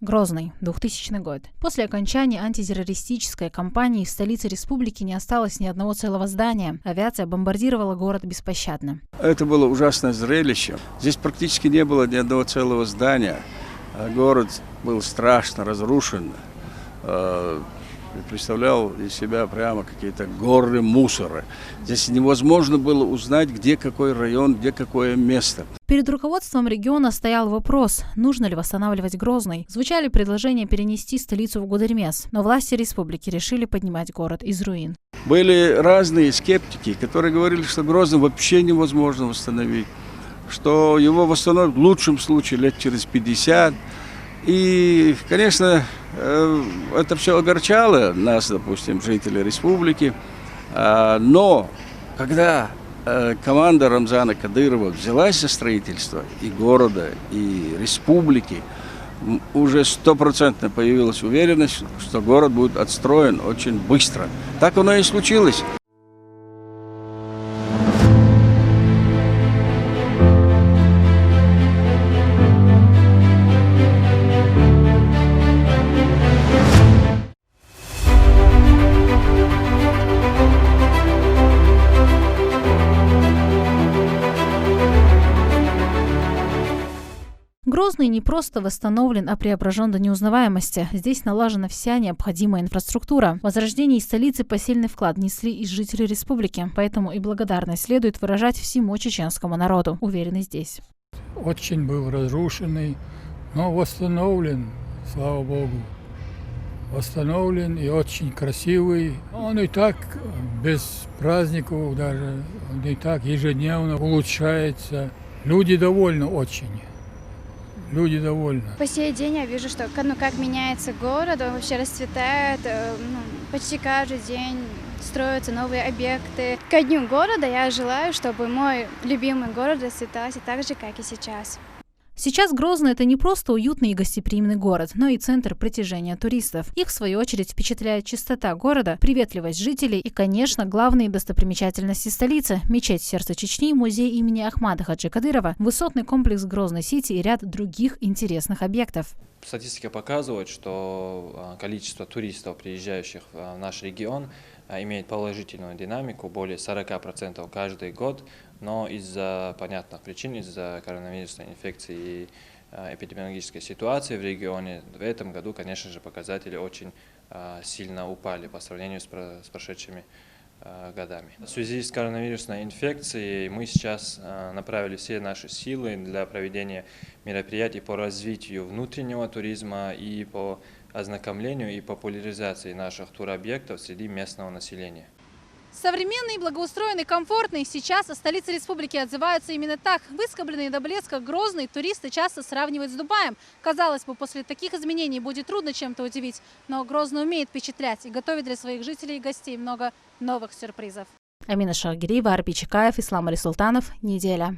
Грозный, 2000 год. После окончания антитеррористической кампании в столице республики не осталось ни одного целого здания. Авиация бомбардировала город беспощадно. Это было ужасное зрелище. Здесь практически не было ни одного целого здания. Город был страшно разрушен. Представлял из себя прямо какие-то горы мусора. Здесь невозможно было узнать, где какой район, где какое место. Перед руководством региона стоял вопрос, нужно ли восстанавливать Грозный. Звучали предложения перенести столицу в Гудермес, но власти республики решили поднимать город из руин. Были разные скептики, которые говорили, что Грозный вообще невозможно восстановить, что его восстановят в лучшем случае лет через 50. И, конечно, это все огорчало нас, допустим, жителей республики. Но когда команда Рамзана Кадырова взялась за строительство и города, и республики, уже 100% появилась уверенность, что город будет отстроен очень быстро. Так оно и случилось. Грозный не просто восстановлен, а преображен до неузнаваемости. Здесь налажена вся необходимая инфраструктура. В возрождении столицы посильный вклад внесли и жители республики, поэтому и благодарность следует выражать всему чеченскому народу, уверены здесь. Очень был разрушенный, но восстановлен, слава Богу. Восстановлен и очень красивый. Он и так без праздников даже, он и так ежедневно улучшается. Люди довольны очень. Люди довольны. По сей день я вижу, что как меняется город, он вообще расцветает, почти каждый день строятся новые объекты. Ко дню города я желаю, чтобы мой любимый город расцветался так же, как и сейчас. Сейчас Грозный – это не просто уютный и гостеприимный город, но и центр притяжения туристов. Их, в свою очередь, впечатляет чистота города, приветливость жителей и, конечно, главные достопримечательности столицы – мечеть сердца Чечни, музей имени Ахмада Хаджи Кадырова, высотный комплекс Грозный-Сити и ряд других интересных объектов. Статистика показывает, что количество туристов, приезжающих в наш регион, имеет положительную динамику, более 40% каждый год, но из-за понятных причин, из-за коронавирусной инфекции и эпидемиологической ситуации в регионе, в этом году, конечно же, показатели очень сильно упали по сравнению с прошедшими годами. В связи с коронавирусной инфекцией мы сейчас направили все наши силы для проведения мероприятий по развитию внутреннего туризма и по ознакомлению и популяризации наших туробъектов среди местного населения. Современный, благоустроенный, комфортный. Сейчас о столице республики отзываются именно так. Выскобленный до блеска Грозный туристы часто сравнивают с Дубаем. Казалось бы, после таких изменений будет трудно чем-то удивить. Но Грозный умеет впечатлять и готовит для своих жителей и гостей много новых сюрпризов. Амина Шагириева, Арпи Чекаев, Ислам Али Султанов. Неделя.